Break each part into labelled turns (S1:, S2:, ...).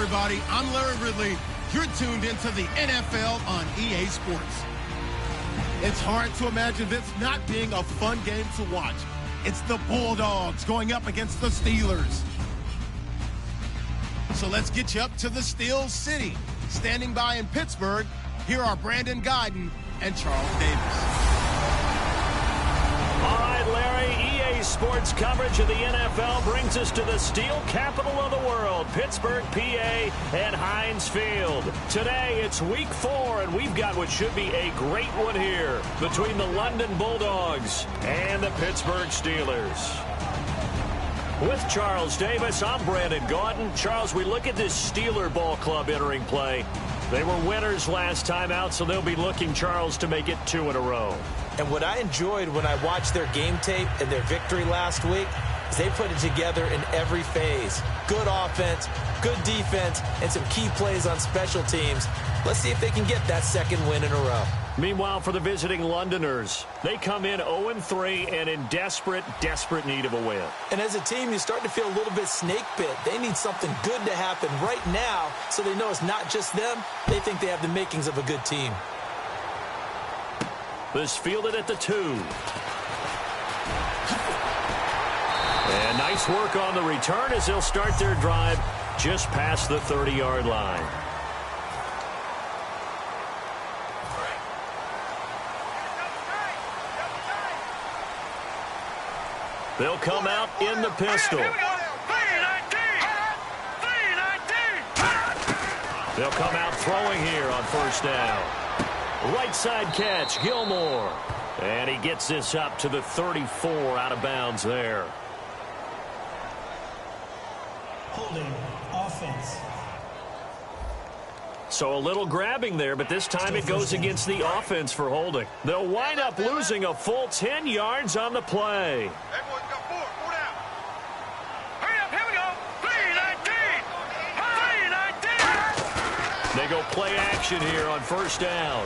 S1: everybody. I'm Larry Ridley. You're tuned into the NFL on EA Sports. It's hard to imagine this not being a fun game to watch. It's the Bulldogs going up against the Steelers. So let's get you up to the Steel City. Standing by in Pittsburgh, here are Brandon Guyton and Charles Davis.
S2: All right, Larry, EA Sports coverage of the NFL brings us to the steel capital of the world, Pittsburgh, PA, and Heinz Field. Today, it's week 4, and we've got what should be a great one here between the London Bulldogs and the Pittsburgh Steelers. With Charles Davis, I'm Brandon Guyton. Charles, we look at this Steeler ball club entering play. They were winners last time out, so they'll be looking, Charles, to make it 2 in a row.
S3: And what I enjoyed when I watched their game tape and their victory last week is they put it together in every phase. Good offense, good defense, and some key plays on special teams. Let's see if they can get that second win in a row.
S2: Meanwhile, for the visiting Londoners, they come in 0-3 and in desperate need of a win.
S3: And as a team, you start to feel a little bit snake bit. They need something good to happen right now so they know it's not just them. They think they have the makings of a good team.
S2: This fielded at the 2. And nice work on the return as they'll start their drive just past the 30-yard line. They'll come out in the pistol. They'll come out throwing here on first down. Right side catch, Gilmore. And he gets this up to the 34 out of bounds there.
S4: Holding offense.
S2: So a little grabbing there, but this time it goes against the offense for holding. They'll wind up losing a full 10 yards on the play. They go play action here on first down.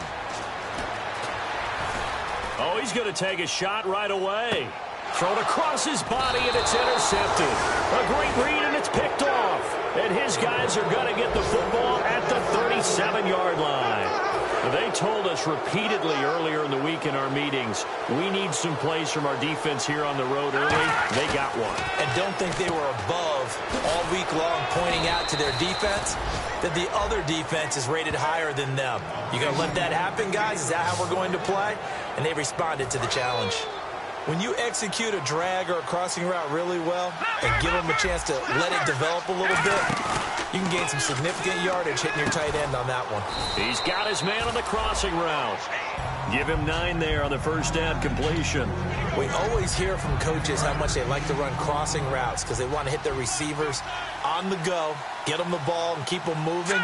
S2: Oh, he's going to take a shot right away. Thrown across his body, and it's intercepted. A great read, and it's picked off. And his guys are going to get the football at the 37-yard line. They told us repeatedly earlier in the week in our meetings, we need some plays from our defense here on the road early. They got one.
S3: And don't think they were above all week long pointing out to their defense that the other defense is rated higher than them. You going to let that happen, guys? Is that how we're going to play? And they responded to the challenge. When you execute a drag or a crossing route really well and give them a chance to let it develop a little bit, you can gain some significant yardage hitting your tight end on that one.
S2: He's got his man on the crossing route. Give him 9 there on the first down completion.
S3: We always hear from coaches how much they like to run crossing routes because they want to hit their receivers on the go, get them the ball, and keep them moving.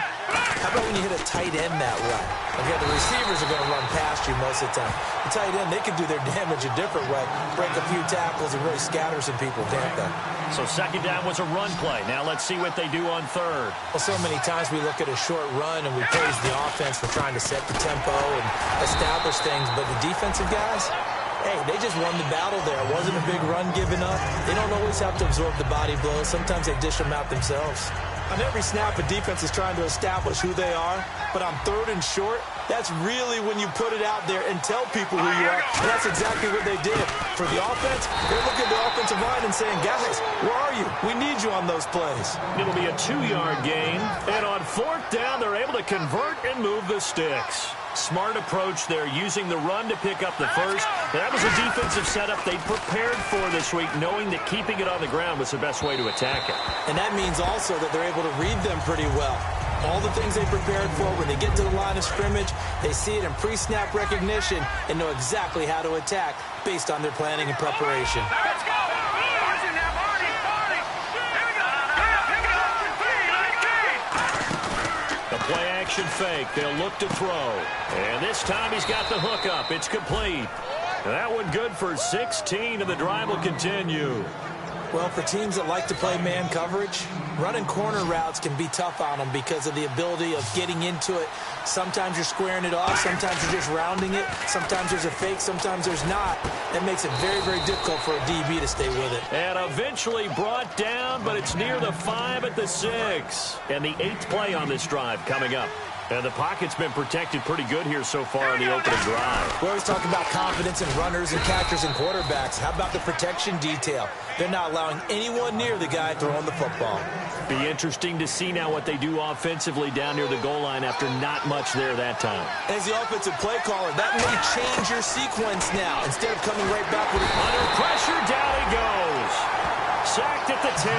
S3: How about when you hit a tight end that way? Okay, the receivers are going to run past you most of the time. The tight end, they can do their damage a different way, break a few tackles, and really scatter some people, can't they?
S2: So second down was a run play. Now let's see what they do on third.
S3: Well, so many times we look at a short run and we praise the offense for trying to set the tempo and establish things, but the defensive guys, hey, they just won the battle there. It wasn't a big run given up. They don't always have to absorb the body blows. Sometimes they dish them out themselves. On every snap, a defense is trying to establish who they are, but on third and short, that's really when you put it out there and tell people who you are, and that's exactly what they did. For the offense, they're looking at the offensive line and saying, guys, where are you? We need you on those plays.
S2: It'll be a 2-yard gain, and on fourth down, they're able to convert and move the sticks. Smart approach there, using the run to pick up the first. That was a defensive setup they prepared for this week, knowing that keeping it on the ground was the best way to attack it.
S3: And that means also that they're able to read them pretty well. All the things they prepared for, when they get to the line of scrimmage, they see it in pre-snap recognition and know exactly how to attack based on their planning and preparation.
S5: Let's go!
S2: Play action fake. They'll look to throw. And this time he's got the hook up. It's complete. That one good for 16, and the drive will continue.
S3: Well, for teams that like to play man coverage, running corner routes can be tough on them because of the ability of getting into it Sometimes you're squaring it off. Sometimes you're just rounding it. Sometimes there's a fake. Sometimes there's not. That makes it very, very difficult for a DB to stay with it.
S2: And eventually brought down, but it's near the 5 at the 6. And the 8th play on this drive coming up. And the pocket's been protected pretty good here so far in the opening drive.
S3: We always talk about confidence in runners and catchers and quarterbacks. How about the protection detail? They're not allowing anyone near the guy throwing the football.
S2: Be interesting to see now what they do offensively down near the goal line after not much there that time.
S3: As the offensive play caller, that may change your sequence now. Instead of coming right back with it.
S2: Under pressure, down he goes. Sacked at the 10.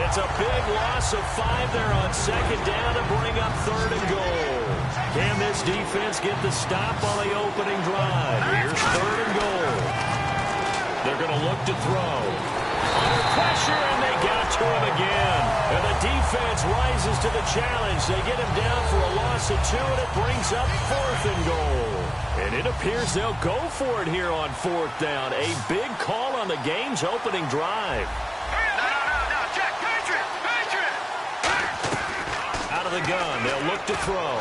S2: It's a big loss of 5 there on second down to bring up 3rd and goal. Can this defense get the stop on the opening drive? Here's 3rd and goal. They're going to look to throw. Under pressure, and they got to him again. And the defense rises to the challenge. They get him down for a loss of 2, and it brings up 4th and goal. And it appears they'll go for it here on 4th down. A big call on the game's opening drive.
S5: No, Jack, Patriot!
S2: Out of the gun, they'll look to throw.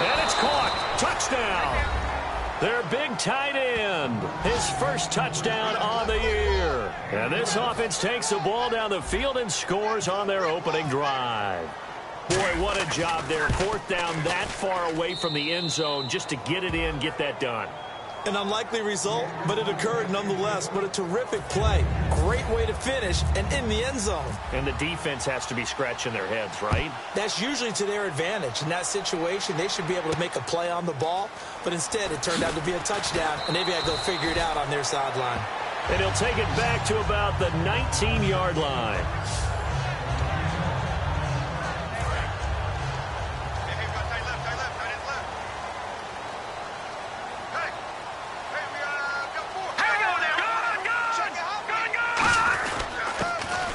S2: And it's caught. Touchdown. Their big tight end, his first touchdown on the year. And this offense takes the ball down the field and scores on their opening drive. Boy, what a job there. 4th down that far away from the end zone just to get it in, get that done.
S3: An unlikely result, but it occurred nonetheless. But a terrific play. Great way to finish and in the end zone.
S2: And the defense has to be scratching their heads, right?
S3: That's usually to their advantage. In that situation, they should be able to make a play on the ball. But instead, it turned out to be a touchdown, and they've got to go figure it out on their sideline.
S2: And he'll take it back to about the 19-yard line.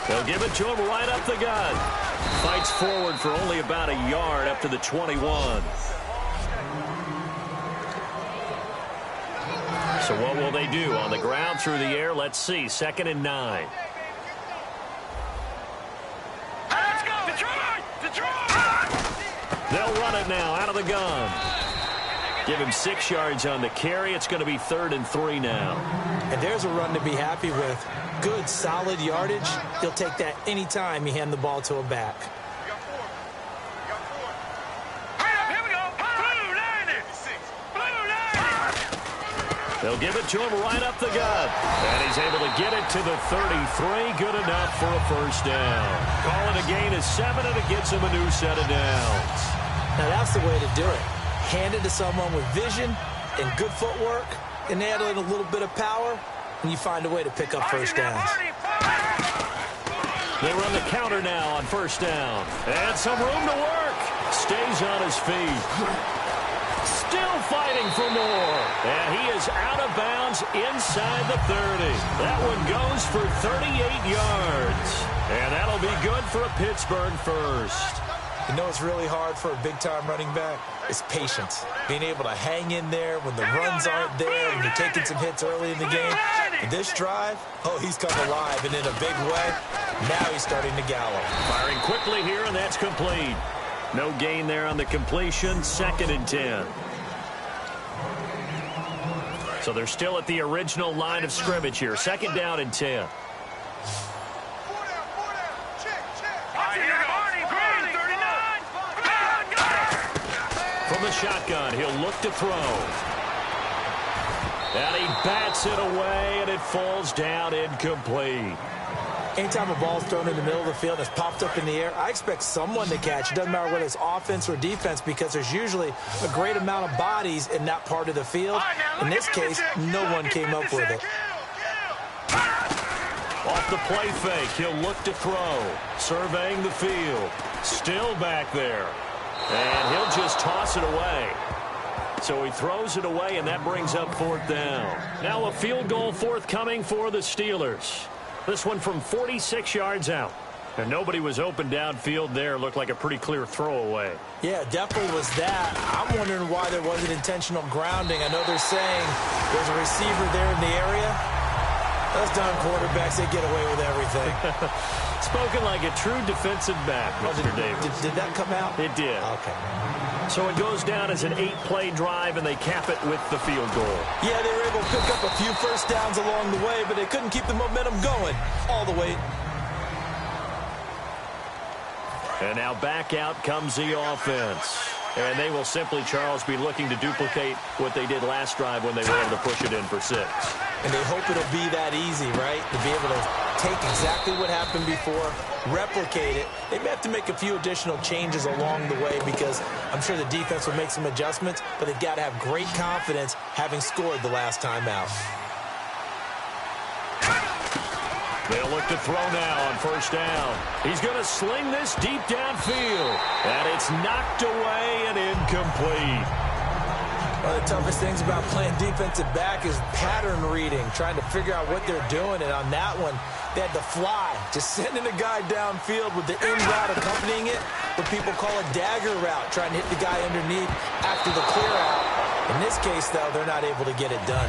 S2: They'll give it to him right up the gut. Fights forward for only about a yard up to the 21. So what will they do? On the ground, through the air, let's see. 2nd and 9.
S5: Let's go! Detroit!
S2: They'll run it now out of the gun. Give him 6 yards on the carry. It's going to be 3rd and 3 now.
S3: And there's a run to be happy with. Good, solid yardage. He'll take that any time you hand the ball to a back.
S5: Here we go! Blue 90! Blue 90!
S2: They'll give it to him right up the gut. And he's able to get it to the 33. Good enough for a first down. Call it a gain of 7, and it gets him a new set of downs.
S3: Now that's the way to do it. Hand it to someone with vision and good footwork, and add in a little bit of power, and you find a way to pick up first downs.
S2: They run the counter now on first down. And some room to work. Stays on his feet. Still fighting for more. And he is out of bounds inside the 30. That one goes for 38 yards. And that'll be good for a Pittsburgh first.
S3: You know it's really hard for a big-time running back? It's patience. Being able to hang in there when the runs aren't there, when you're taking some hits early in the game. And this drive, oh, he's come alive, and in a big way, now he's starting to gallop.
S2: Firing quickly here, and that's complete. No gain there on the completion, 2nd and 10. So they're still at the original line of scrimmage here. 2nd down and 10. From the shotgun, he'll look to throw. And he bats it away, and it falls down incomplete.
S3: Anytime a ball's thrown in the middle of the field that's popped up in the air, I expect someone to catch. It doesn't matter whether it's offense or defense, because there's usually a great amount of bodies in that part of the field. In this case, no one came up with it.
S2: Off the play fake, he'll look to throw. Surveying the field. Still back there. And he'll just toss it away. So he throws it away, and that brings up 4th down. Now a field goal forthcoming for the Steelers. This one from 46 yards out. And nobody was open downfield there. Looked like a pretty clear throwaway.
S3: Yeah, definitely was that. I'm wondering why there wasn't intentional grounding. I know they're saying there's a receiver there in the area. Those darn quarterbacks, they get away with everything.
S2: Spoken like a true defensive back, Mr. Davis.
S3: Did that come out?
S2: It did.
S3: Okay.
S2: So it goes down as an 8-play drive, and they cap it with the field goal.
S3: Yeah, they were able to pick up a few first downs along the way, but they couldn't keep the momentum going all the way.
S2: And now back out comes the offense. And they will simply, Charles, be looking to duplicate what they did last drive when they were able to push it in for 6.
S3: And they hope it'll be that easy, right? To be able to take exactly what happened before, replicate it. They may have to make a few additional changes along the way because I'm sure the defense will make some adjustments, but they've got to have great confidence having scored the last time out.
S2: They'll look to throw now on first down. He's going to sling this deep downfield. And it's knocked away and incomplete.
S3: One of the toughest things about playing defensive back is pattern reading, trying to figure out what they're doing. And on that one, they had to fly, just sending a guy downfield with the in route accompanying it, what people call a dagger route, trying to hit the guy underneath after the clear out. In this case, though, they're not able to get it done.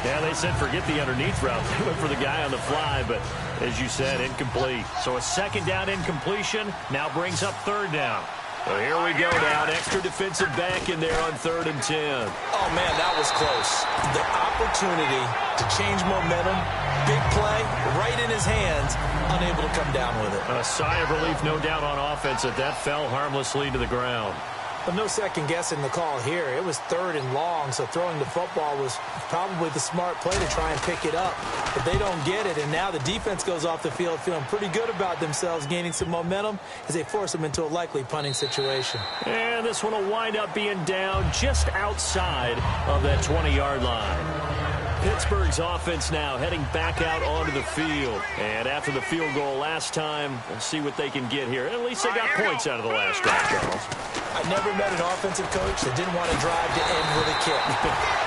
S2: Yeah, they said forget the underneath route. They went for the guy on the fly, but as you said, incomplete. So a second down incompletion now brings up third down. So here we go now. An extra defensive back in there on 3rd and 10.
S3: Oh, man, that was close. The opportunity to change momentum, big play, right in his hands, unable to come down with it.
S2: A sigh of relief, no doubt, on offense that fell harmlessly to the ground.
S3: But no second guessing the call here. It was 3rd and long, so throwing the football was probably the smart play to try and pick it up. But they don't get it, and now the defense goes off the field feeling pretty good about themselves, gaining some momentum as they force them into a likely punting situation.
S2: And this one will wind up being down just outside of that 20-yard line. Pittsburgh's offense now heading back out onto the field. And after the field goal last time, we'll see what they can get here. At least they got points out of the last drive, Charles.
S3: I never met an offensive coach that didn't want to drive to end with a kick.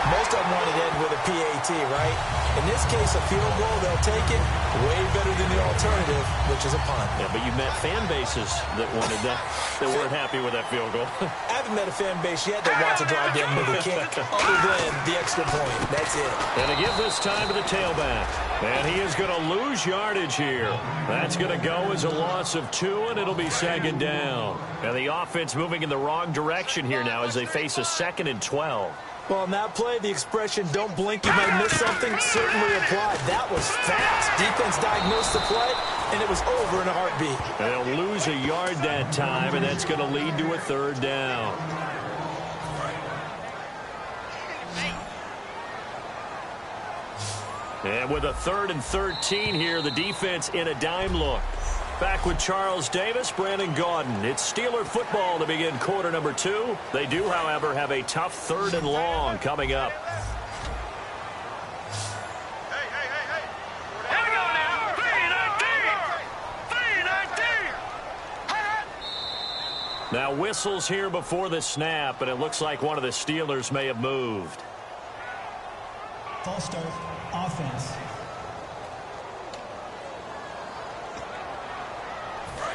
S3: Most of them wanted to end with a PAT, right? In this case, a field goal, they'll take it. Way better than the alternative, which is a punt.
S2: Yeah, but you met fan bases that wanted that, that weren't happy with that field goal.
S3: I haven't met a fan base yet that wants to drive to end with a kick, other than the extra point. That's it.
S2: And to give this time to the tailback. And he is going to lose yardage here. That's going to go as a loss of 2, and it'll be 2nd down. And the offense moving in the wrong direction here now as they face a 2nd and 12.
S3: Well, on that play, the expression, don't blink, you might miss something, certainly applied. That was fast. Defense diagnosed the play, and it was over in a heartbeat.
S2: And they'll lose a yard that time, and that's going to lead to a 3rd down. And with a 3rd and 13 here, the defense in a dime look. Back with Charles Davis, Brandon Gaudin. It's Steeler football to begin quarter number 2. They do, however, have a tough 3rd and long coming up.
S5: Here we go now. 3-19.
S2: Now whistles here before the snap, and it looks like one of the Steelers may have moved.
S4: False start, offense.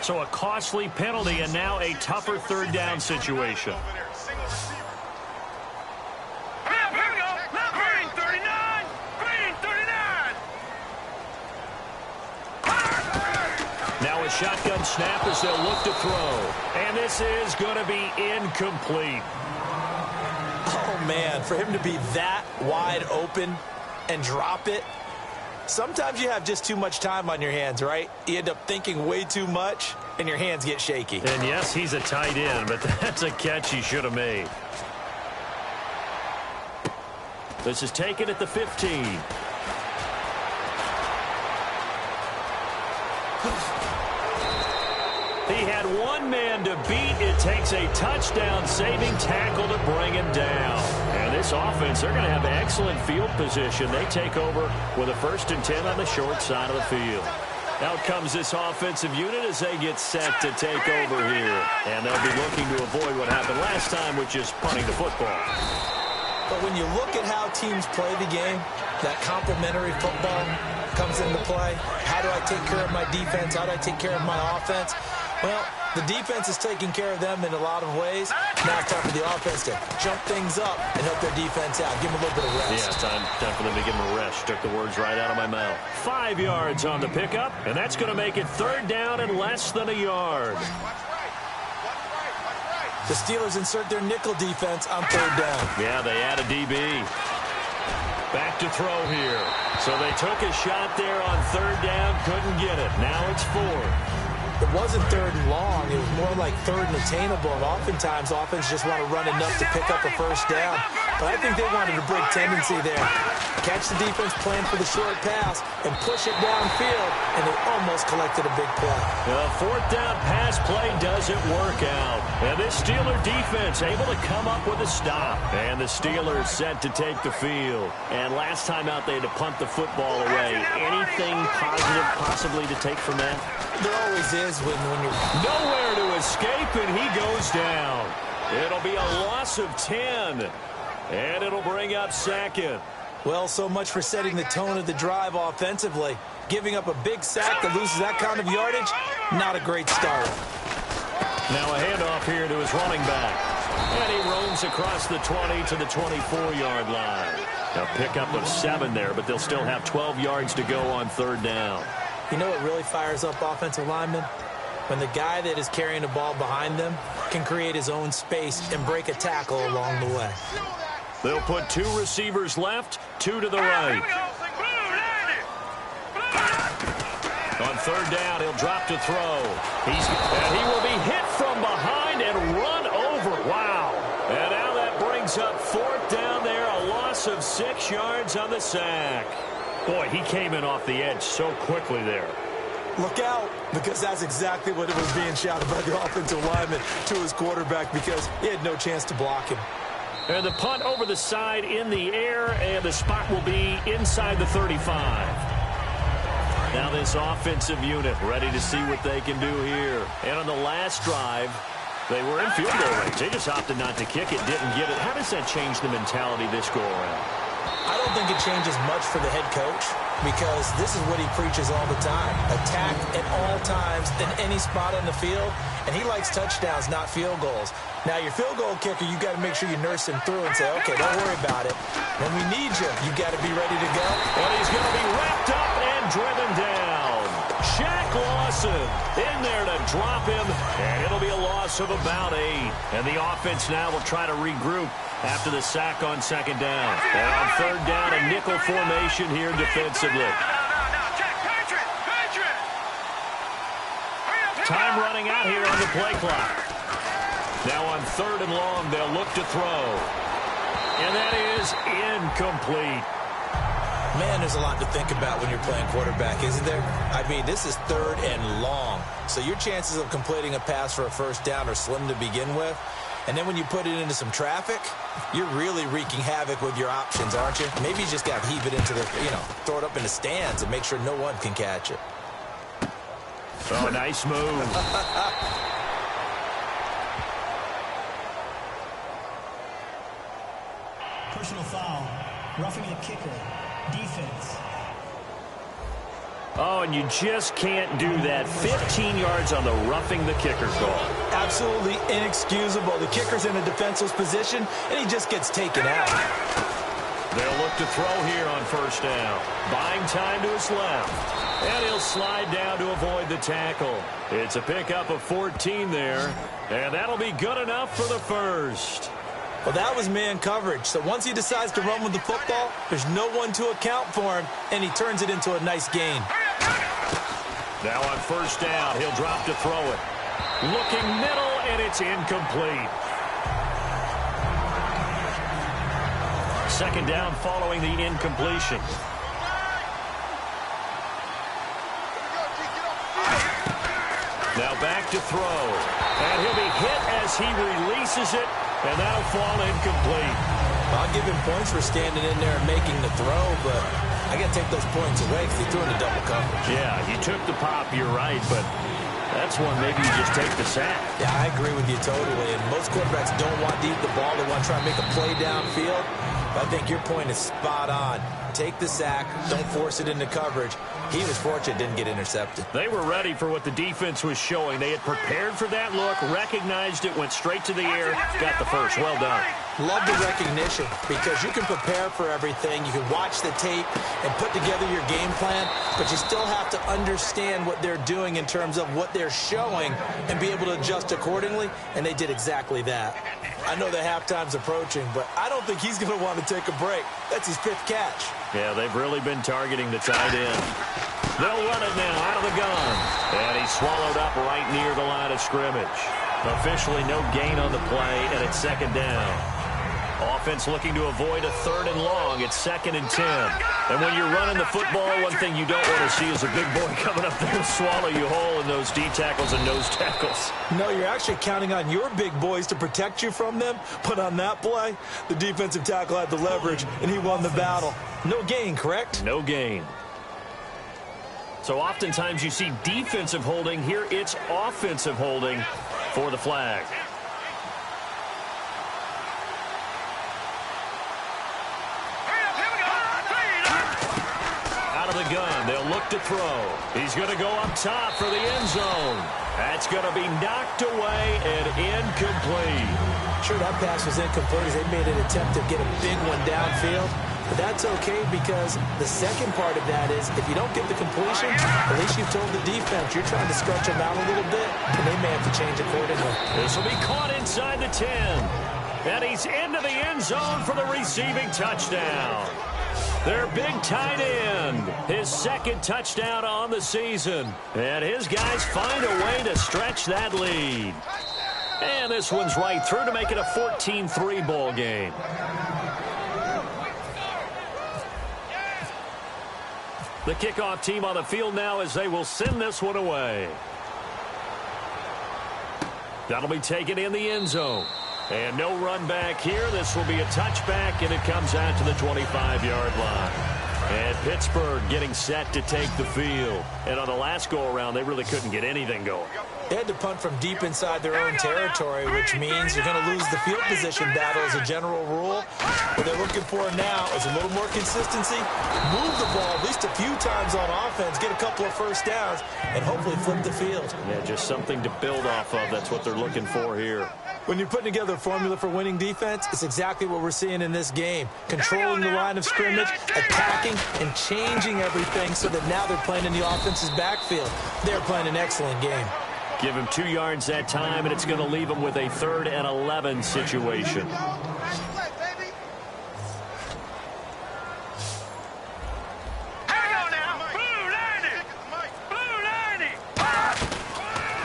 S2: So a costly penalty and now a tougher 3rd down situation.
S5: Here we go. Green 39. Green 39.
S2: Now a shotgun snap as they'll look to throw. And this is going to be incomplete.
S3: Oh, man, for him to be that wide open and drop it, sometimes you have just too much time on your hands, right? You end up thinking way too much, and your hands get shaky.
S2: And yes, he's a tight end, but that's a catch he should have made. This is taken at the 15. He had one man to beat. It takes a touchdown-saving tackle to bring him down. And this offense, they're going to have excellent field position. They take over with a 1st and 10 on the short side of the field. Out comes this offensive unit as they get set to take over here. And they'll be looking to avoid what happened last time, which is punting the football.
S3: But when you look at how teams play the game, that complementary football comes into play. How do I take care of my defense? How do I take care of my offense? Well, the defense is taking care of them in a lot of ways. Now it's time for the offense to jump things up and help their defense out. Give them a little bit of rest.
S2: Yeah, time for them to give them a rest. Took the words right out of my mouth. 5 yards on the pickup, and that's going to make it 3rd down and less than a yard.
S3: The Steelers insert their nickel defense on third down.
S2: Yeah, they add a DB. Back to throw here. So they took a shot there on third down, couldn't get it. Now it's fourth.
S3: It wasn't third and long. It was more like third and attainable. And oftentimes, offense just want to run enough to pick up a first down. But I think they wanted a break tendency there. Catch the defense playing for the short pass and push it downfield, and they almost collected a big play.
S2: The fourth down pass play doesn't work out. And this Steeler defense able to come up with a stop. And the Steelers set to take the field. And last time out, they had to punt the football away. Anything positive possibly to take from that?
S3: There always is when you're...
S2: Nowhere to escape, and he goes down. It'll be a loss of 10. And it'll bring up second.
S3: Well, so much for setting the tone of the drive offensively. Giving up a big sack that loses that kind of yardage, not a great start.
S2: Now a handoff here to his running back. And he roams across the 20 to the 24-yard line. A pickup of 7 there, but they'll still have 12 yards to go on third down.
S3: You know what really fires up offensive linemen? When the guy that is carrying the ball behind them can create his own space and break a tackle along the way.
S2: They'll put 2 receivers left, 2 to the right. On third down, he'll drop to throw. And he will be hit from behind and run over. Wow. And now that brings up fourth down there, a loss of 6 yards on the sack. Boy, he came in off the edge so quickly there.
S3: Look out, because that's exactly what it was being shouted by the offensive lineman to his quarterback, because he had no chance to block him.
S2: And the punt over the side in the air, and the spot will be inside the 35. Now this offensive unit ready to see what they can do here. And on the last drive, they were in field goal range. They just opted not to kick it, didn't get it. How does that change the mentality this go-around?
S3: I don't think it changes much for the head coach, because this is what he preaches all the time. Attack at all times in any spot on the field, and he likes touchdowns, not field goals. Now, your field goal kicker, you got to make sure you nurse him through and say, okay, don't worry about it. When we need you, you got to be ready to go.
S2: And he's going to be wrapped up and driven down. Shaq Lawson in there to drop him, and it'll be a loss of about 8. And the offense now will try to regroup after the sack on second down. And on third down, a nickel formation here defensively. Time running out here on the play clock. Now on third and long, they'll look to throw. And that is incomplete.
S3: Man, there's a lot to think about when you're playing quarterback, isn't there? I mean, this is third and long. So your chances of completing a pass for a first down are slim to begin with. And then when you put it into some traffic, you're really wreaking havoc with your options, aren't you? Maybe you just got to heave it into the, throw it up in the stands and make sure no one can catch it.
S2: Oh, nice move.
S4: Personal foul. Roughing the kicker. Defense.
S2: Oh, and you just can't do that. 15 yards on the roughing the kicker call.
S3: Absolutely inexcusable. The kicker's in a defenseless position, and he just gets taken out.
S2: They'll look to throw here on first down. Buying time to his left. And he'll slide down to avoid the tackle. It's a pickup of 14 there. And that'll be good enough for the first.
S3: Well, that was man coverage. So once he decides to run with the football, there's no one to account for him, and he turns it into a nice gain.
S2: Now on first down, he'll drop to throw it. Looking middle, and it's incomplete. Second down following the incompletion. Now back to throw. And he'll be hit as he releases it, and that'll fall incomplete.
S3: I'll give him points for standing in there and making the throw, but I got to take those points away because he threw into double coverage.
S2: Yeah, he took the pop, you're right, but that's one maybe you just take the sack.
S3: Yeah, I agree with you totally, and most quarterbacks don't want to eat the ball. They want to try and make a play downfield. But I think your point is spot on. take the sack, don't force it into coverage. He was fortunate didn't get intercepted.
S2: They were ready for what the defense was showing. They had prepared for that look, recognized it, went straight to the air, got the first. Well done.
S3: Love the recognition because you can prepare for everything. You can watch the tape and put together your game plan, but you still have to understand what they're doing in terms of what they're showing and be able to adjust accordingly, and they did exactly that. I know the halftime's approaching, but I don't think he's going to want to take a break. That's his 5th catch.
S2: Yeah, they've really been targeting the tight end. They'll run it now out of the gun. And he's swallowed up right near the line of scrimmage. Officially no gain on the play, and it's 2nd down. Offense looking to avoid a 3rd and long. It's 2nd and 10. And when you're running the football, one thing you don't want to see is a big boy coming up there to swallow you whole in those D tackles and nose tackles.
S3: No, you're actually counting on your big boys to protect you from them. But on that play, the defensive tackle had the leverage, and he won the battle. No gain, correct?
S2: No gain. So oftentimes you see defensive holding. Here it's offensive holding for the flag. The gun. They'll look to throw. He's going to go up top for the end zone. That's going to be knocked away and incomplete.
S3: Sure, that pass was incomplete as they made an attempt to get a big one downfield. But that's okay because the second part of that is if you don't get the completion, at least you've told the defense you're trying to stretch them out a little bit, and they may have to change accordingly.
S2: This will be caught inside the 10. And he's into the end zone for the receiving touchdown. Their big tight end, his 2nd touchdown on the season. And his guys find a way to stretch that lead. And this one's right through to make it a 14-3 ball game. The kickoff team on the field now as they will send this one away. That'll be taken in the end zone. And no run back here. This will be a touchback, and it comes out to the 25-yard line. And Pittsburgh getting set to take the field. And on the last go-around, they really couldn't get anything going.
S3: They had to punt from deep inside their own territory, which means you're going to lose the field position battle as a general rule. What they're looking for now is a little more consistency, move the ball at least a few times on offense, get a couple of first downs, and hopefully flip the field.
S2: Yeah, just something to build off of. That's what they're looking for here.
S3: When you're putting together a formula for winning defense, it's exactly what we're seeing in this game. Controlling the line of scrimmage, attacking, and changing everything so that now they're playing in the offense's backfield. They're playing an excellent game.
S2: Give him 2 yards that time, and it's going to leave him with a 3rd and 11 situation.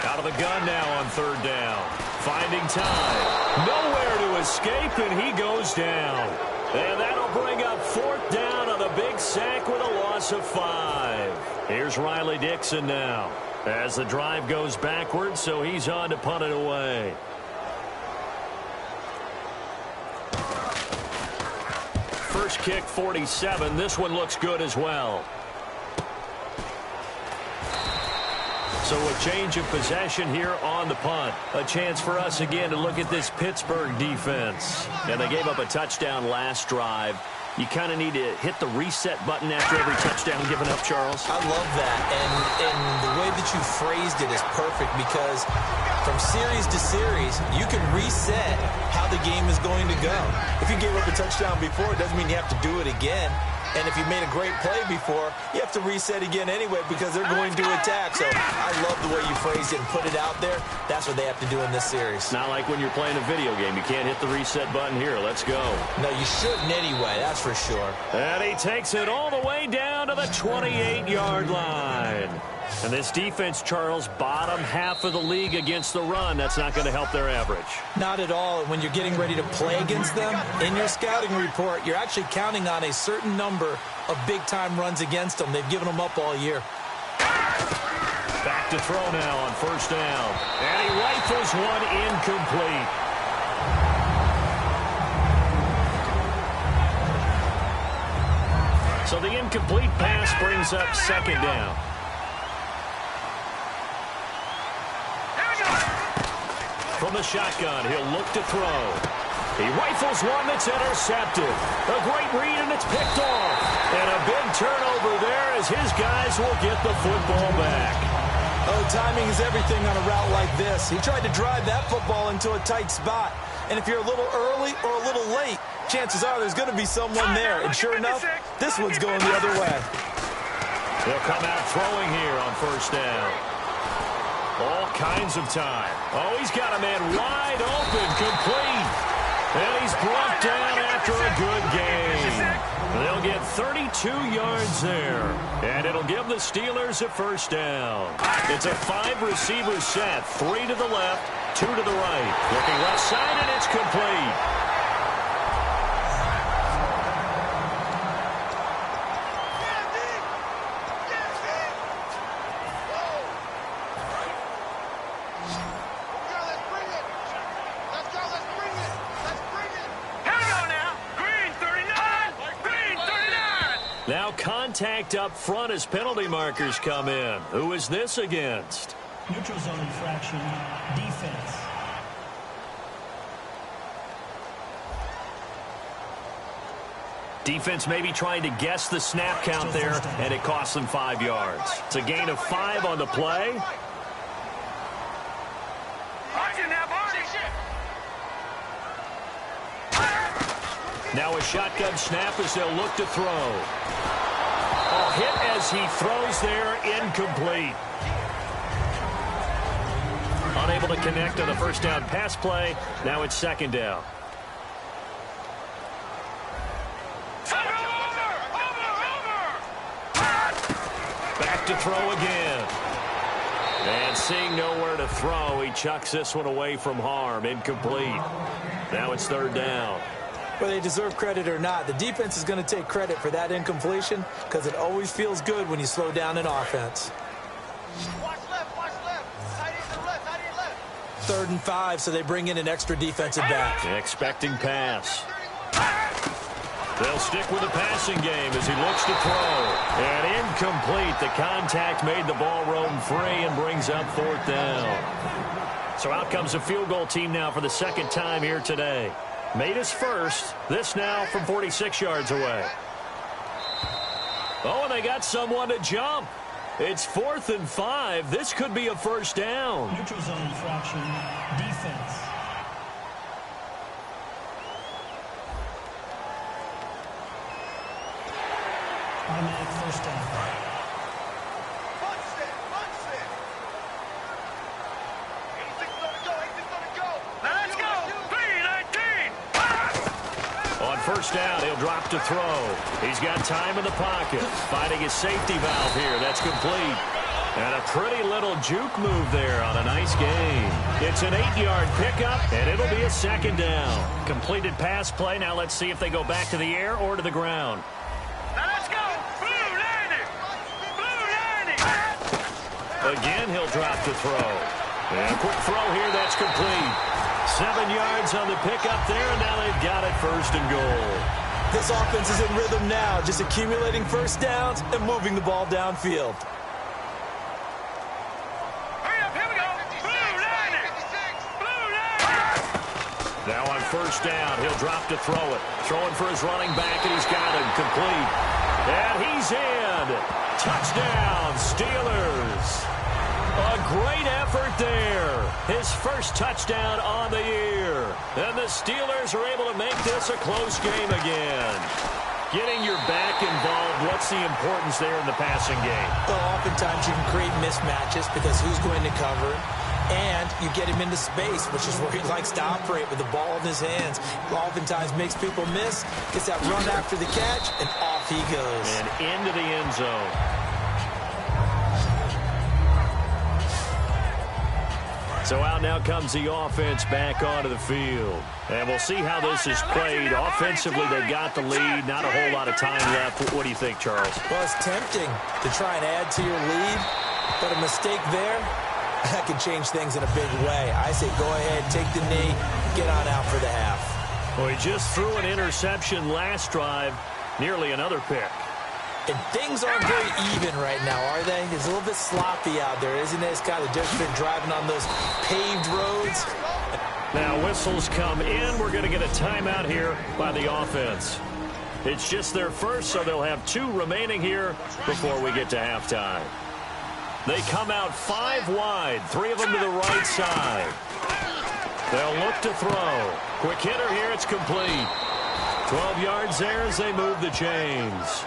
S2: Out of the gun now on 3rd down. Finding time. Nowhere to escape, and he goes down. And that'll bring up 4th down on the big sack with a loss of 5. Here's Riley Dixon now as the drive goes backwards, so he's on to punt it away. First kick, 47. This one looks good as well. So a change of possession here on the punt. A chance for us again to look at this Pittsburgh defense. And they gave up a touchdown last drive. You kind of need to hit the reset button after every touchdown given up, Charles.
S3: I love that. And the way that you phrased it is perfect because from series to series, you can reset how the game is going to go. If you gave up a touchdown before, it doesn't mean you have to do it again. And if you made a great play before, you have to reset again anyway because they're going to attack. So I love the way you phrased it and put it out there. That's what they have to do in this series.
S2: Not like when you're playing a video game. You can't hit the reset button here. Let's go.
S3: No, you shouldn't anyway. That's for sure.
S2: And he takes it all the way down to the 28-yard line. And this defense, Charles, bottom half of the league against the run. That's not going to help their average.
S3: Not at all. And when you're getting ready to play against them, in your scouting report, you're actually counting on a certain number of big-time runs against them. They've given them up all year.
S2: Back to throw now on 1st down. And he rifles one incomplete. So the incomplete pass brings up 2nd down. From the shotgun, he'll look to throw. He rifles one that's intercepted. A great read, and it's picked off. And a big turnover there as his guys will get the football back.
S3: Oh, timing is everything on a route like this. He tried to drive that football into a tight spot. And if you're a little early or a little late, chances are there's going to be someone there. And sure enough, this one's going the other way.
S2: They'll come out throwing here on first down. All kinds of time. Oh, he's got a man wide open, complete. And he's brought down after a good game. They'll get 32 yards there. And it'll give the Steelers a first down. It's a 5-receiver set. 3 to the left, 2 to the right. Looking left side, and it's complete. Now contact up front as penalty markers come in. Who is this against?
S4: Neutral zone infraction, defense.
S2: Defense maybe trying to guess the snap count there, and it costs them 5 yards. It's a gain of 5 on the play. Now a shotgun snap as they'll look to throw. A hit as he throws there, incomplete. Unable to connect on the first down pass play. Now it's second down. Back to throw again. And seeing nowhere to throw, he chucks this one away from harm. Incomplete. Now it's third down.
S3: Whether they deserve credit or not, the defense is going to take credit for that incompletion because it always feels good when you slow down an offense.
S5: Watch left, watch left. Tight end to left, tight end left.
S3: 3rd and 5, so they bring in an extra defensive back.
S2: Expecting pass. They'll stick with the passing game as he looks to throw. And incomplete. The contact made the ball roam free and brings up 4th down. So out comes a field goal team now for the second time here today. Made his first. This now from 46 yards away. Oh, and they got someone to jump. It's 4th and 5. This could be a first down.
S4: Neutral zone infraction, defense. Automatic first down.
S2: First down, he'll drop to throw. He's got time in the pocket. Finding his safety valve here. That's complete. And a pretty little juke move there on a nice game. It's an 8-yard pickup, and it'll be a second down. Completed pass play. Now let's see if they go back to the air or to the ground.
S5: Now let's go. Blue landing. Blue landing.
S2: Again, he'll drop to throw. And a quick throw here. That's complete. 7 yards on the pickup there, and now they've got it 1st and goal.
S3: This offense is in rhythm now, just accumulating first downs and moving the ball downfield.
S5: Hurry up, here we go. Blue landing. Blue landing.
S2: Now on first down, he'll drop to throw it. Throwing for his running back, and he's got him complete. And he's in. Touchdown, Steelers. A great effort there. His first touchdown on the year. And the Steelers are able to make this a close game again. Getting your back involved, what's the importance there in the passing game?
S3: Well, oftentimes you can create mismatches because who's going to cover him? And you get him into space, which is where he likes to operate with the ball in his hands. Oftentimes makes people miss, gets that run after the catch, and off he goes.
S2: And into the end zone. So out now comes the offense back onto the field. And we'll see how this is played. Offensively, they've got the lead. Not a whole lot of time left. What do you think, Charles?
S3: Well, it's tempting to try and add to your lead, but a mistake there, that can change things in a big way. I say go ahead, take the knee, get on out for the half.
S2: Well, he just threw an interception last drive, nearly another pick.
S3: And things aren't very even right now, are they? It's a little bit sloppy out there, isn't it? It's kind of different driving on those paved roads.
S2: Now whistles come in. We're going to get a timeout here by the offense. It's just their first, so they'll have 2 remaining here before we get to halftime. They come out 5 wide, 3 of them to the right side. They'll look to throw. Quick hitter here, it's complete. 12 yards there as they move the chains.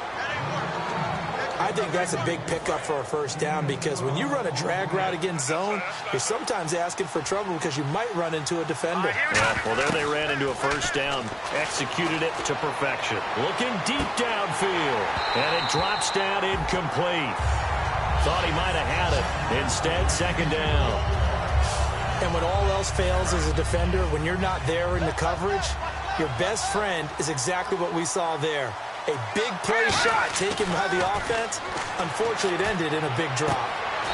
S3: I think that's a big pickup for a first down because when you run a drag route against zone, you're sometimes asking for trouble because you might run into a defender.
S2: Yeah, well, there they ran into a first down, executed it to perfection. Looking deep downfield, and it drops down incomplete. Thought he might have had it. Instead, second down.
S3: And when all else fails as a defender, when you're not there in the coverage, your best friend is exactly what we saw there. A big play shot taken by the offense. Unfortunately, it ended in a big drop.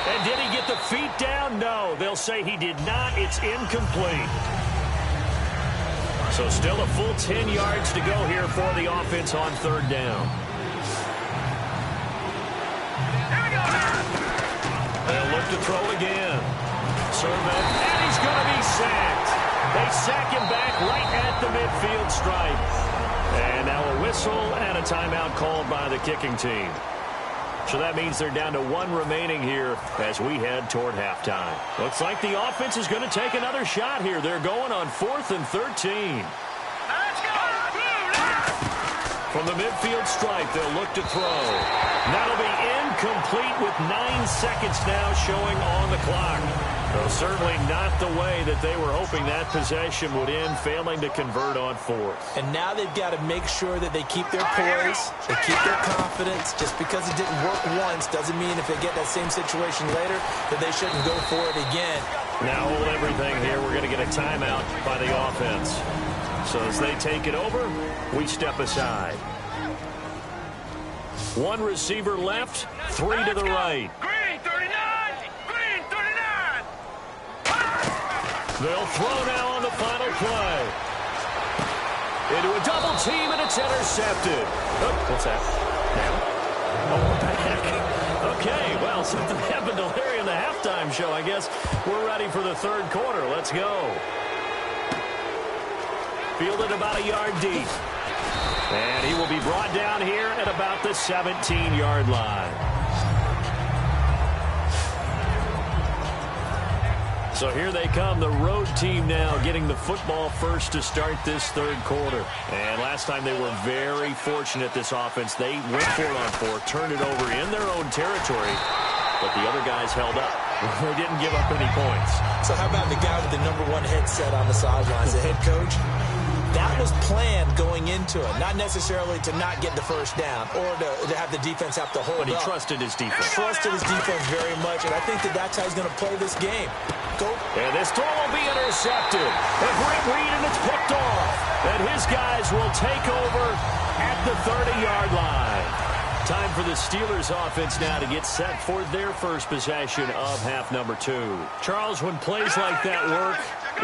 S2: And did he get the feet down? No, they'll say he did not. It's incomplete. So still a full 10 yards to go here for the offense on third down. They'll look to throw again. Survey, and he's going to be sacked. They sack him back right at the midfield stripe. And now a whistle and a timeout called by the kicking team. So that means they're down to 1 remaining here as we head toward halftime. Looks like the offense is going to take another shot here. They're going on 4th and 13.
S5: Let's go!
S2: From the midfield stripe, they'll look to throw. That'll be incomplete with 9 seconds now showing on the clock. So certainly not the way that they were hoping that possession would end, failing to convert on 4th.
S3: And now they've got to make sure that they keep their poise, they keep their confidence. Just because it didn't work once doesn't mean if they get that same situation later that they shouldn't go for it again.
S2: Now hold everything here. We're going to get a timeout by the offense. So as they take it over, we step aside. 1 receiver left, 3 to the right.
S5: Green 39! Green 39!
S2: They'll throw now on the final play. Into a double team, and it's intercepted. Oh, what's that? Now? Oh, what the heck? Okay, well, something happened to Larry in the halftime show. I guess we're ready for the third quarter. Let's go. Fielded about a yard deep. And he will be brought down here at about the 17-yard line. So here they come, the road team now getting the football first to start this third quarter. And last time they were very fortunate, this offense. They went for it on 4, turned it over in their own territory, but the other guys held up. They didn't give up any points.
S3: So how about the guy with the #1 headset on the sidelines, the head coach? That was planned going into it, not necessarily to not get the first down or to have the defense have to hold up.
S2: But he trusted his defense.
S3: Trusted his defense very much, and I think that that's how he's going to play this game. Go.
S2: And this throw will be intercepted. A great read, and it's picked off. And his guys will take over at the 30-yard line. Time for the Steelers offense now to get set for their first possession of half number 2. Charles, when plays like that work,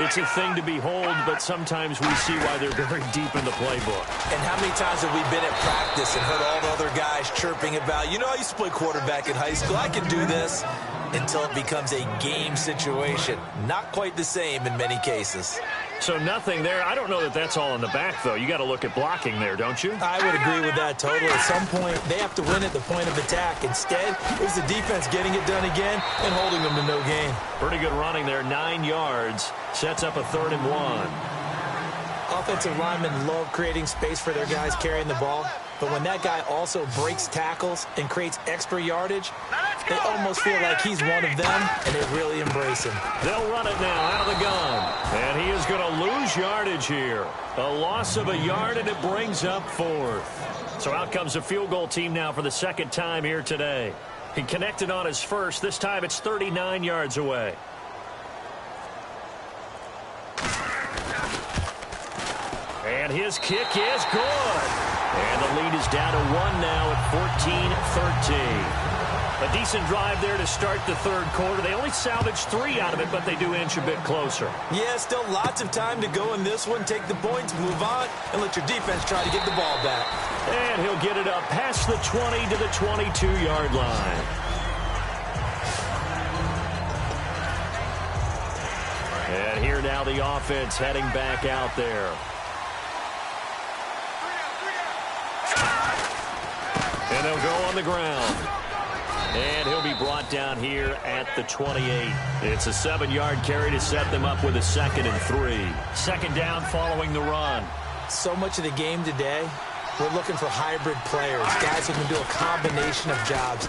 S2: it's a thing to behold, but sometimes we see why they're very deep in the playbook.
S3: And how many times have we been at practice and heard all the other guys chirping about, you know, I used to play quarterback in high school, I can do this, until it becomes a game situation. Not quite the same in many cases.
S2: So nothing there. I don't know that that's all in the back, though. You got to look at blocking there, don't you?
S3: I would agree with that totally. At some point, they have to win at the point of attack. Instead, it was the defense getting it done again and holding them to no gain.
S2: Pretty good running there, 9 yards. Sets up a 3rd and 1.
S3: Offensive linemen love creating space for their guys carrying the ball. But when that guy also breaks tackles and creates extra yardage, they almost feel like he's one of them, and they really embrace him.
S2: They'll run it now out of the gun. And he is going to lose yardage here. A loss of a yard, and it brings up 4th. So out comes the field goal team now for the second time here today. He connected on his first. This time it's 39 yards away. And his kick is good. And the lead is down to 1 now at 14-13. A decent drive there to start the third quarter. They only salvaged 3 out of it, but they do inch a bit closer.
S3: Yeah, still lots of time to go in this one. Take the points, move on, and let your defense try to get the ball back.
S2: And he'll get it up past the 20 to the 22-yard line. And here now the offense heading back out there. And they'll go on the ground. And he'll be brought down here at the 28. It's a 7-yard carry to set them up with a 2nd and 3. Second down following the run.
S3: So much of the game today, we're looking for hybrid players, guys who can do a combination of jobs.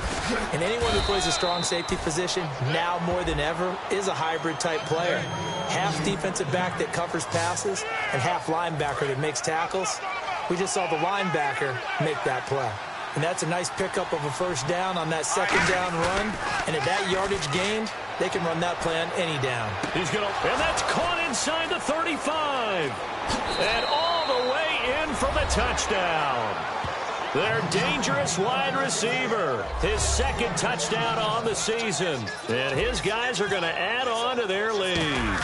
S3: And anyone who plays a strong safety position, now more than ever, is a hybrid type player. Half defensive back that covers passes and half linebacker that makes tackles. We just saw the linebacker make that play. And that's a nice pickup of a first down on that second down run. And at that yardage gained, they can run that play on any down.
S2: And that's caught inside the 35. And all the way in for the touchdown. Their dangerous wide receiver. His 2nd touchdown on the season. And his guys are going to add on to their lead.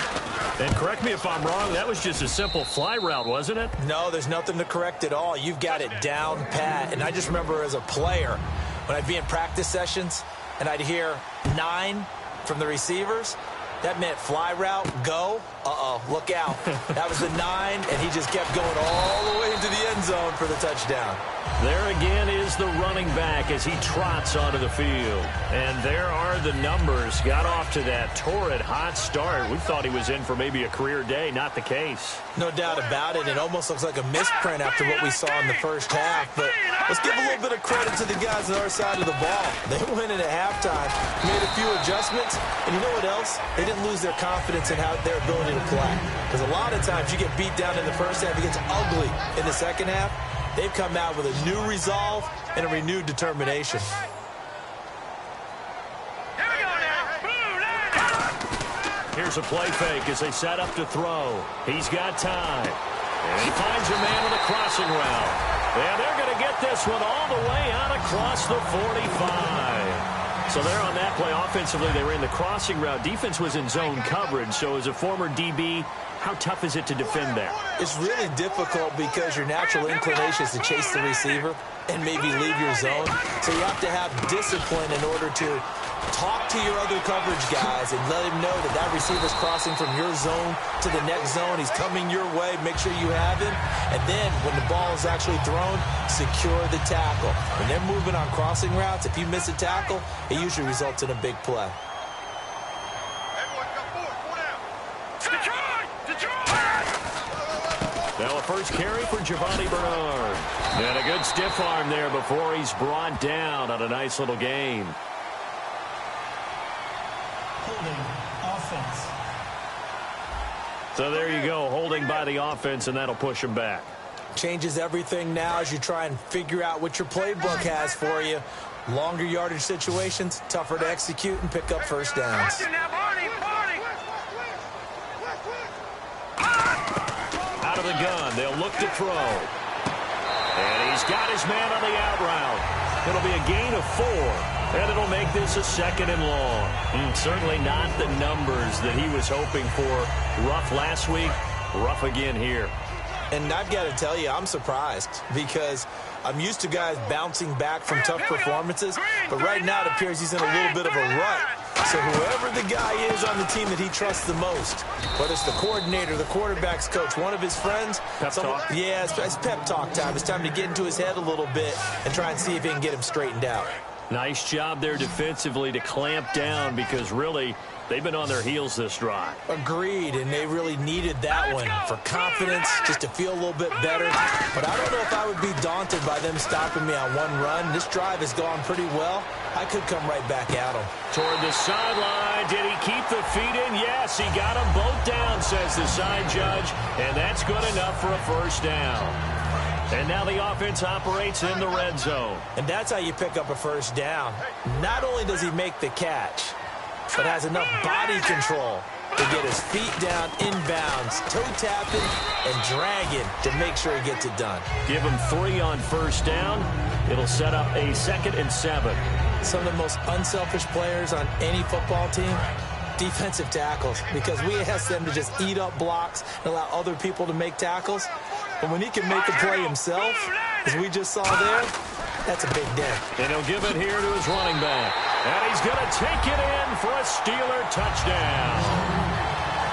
S2: And correct me if I'm wrong, that was just a simple fly route, wasn't it?
S3: No, there's nothing to correct at all. You've got it down pat. And I just remember as a player, when I'd be in practice sessions and I'd hear 9 from the receivers, that meant fly route, go. Uh-oh, look out. That was the 9, and he just kept going all the way into the end zone for the touchdown.
S2: There again is the running back as he trots onto the field. And there are the numbers. Got off to that torrid hot start. We thought he was in for maybe a career day. Not the case.
S3: No doubt about it. It almost looks like a misprint after what we saw in the first half. But let's give a little bit of credit to the guys on our side of the ball. They went in at halftime, made a few adjustments, and you know what else? They didn't lose their confidence in their ability to play. Because a lot of times you get beat down in the first half, it gets ugly in the second half. They've come out with a new resolve and a renewed determination.
S2: Here's a play fake as they set up to throw. He's got time. And he finds a man on the crossing route. And they're going to get this one all the way out across the 45. So there on that play, offensively, they ran the crossing route. Defense was in zone coverage. So as a former DB, how tough is it to defend that?
S3: It's really difficult because your natural inclination is to chase the receiver and maybe leave your zone. So you have to have discipline in order to talk to your other coverage guys and let him know that that receiver's crossing from your zone to the next zone. He's coming your way. Make sure you have him. And then when the ball is actually thrown, secure the tackle. When they're moving on crossing routes, if you miss a tackle, it usually results in a big play.
S2: Now a first carry for Giovanni Bernard. And a good stiff arm there before he's brought down on a nice little gain.
S4: Holding offense.
S2: So there you go, holding by the offense, and that'll push him back.
S3: Changes everything now as you try and figure out what your playbook has for you. Longer yardage situations, tougher to execute and pick up first downs.
S2: Out of the gun, they'll look to throw. And he's got his man on the out route. It'll be a gain of 4, and it'll make this a 2nd and long. Certainly not the numbers that he was hoping for. Rough last week, rough again here.
S3: And I've got to tell you, I'm surprised because I'm used to guys bouncing back from tough performances, but right now it appears he's in a little bit of a rut. So whoever the guy is on the team that he trusts the most, whether it's the coordinator, the quarterback's coach, one of his friends.
S2: Pep talk?
S3: Yeah, it's pep talk time. It's time to get into his head a little bit and try and see if he can get him straightened out.
S2: Nice job there defensively to clamp down because really they've been on their heels this drive.
S3: Agreed, and they really needed that one for confidence, just to feel a little bit better. But I don't know if I would be daunted by them stopping me on one run. This drive has gone pretty well. I could come right back at them.
S2: Toward the sideline, did he keep the feet in? Yes, he got them both down, says the side judge, and that's good enough for a first down. And now the offense operates in the red zone.
S3: And that's how you pick up a first down. Not only does he make the catch, but has enough body control to get his feet down inbounds, toe tapping and dragging to make sure he gets it done.
S2: Give him 3 on first down. It'll set up a 2nd and 7.
S3: Some of the most unselfish players on any football team, defensive tackles, because we ask them to just eat up blocks and allow other people to make tackles. But when he can make a play himself, as we just saw there, that's a big dent.
S2: And he'll give it here to his running back. And he's going to take it in for a Steeler touchdown.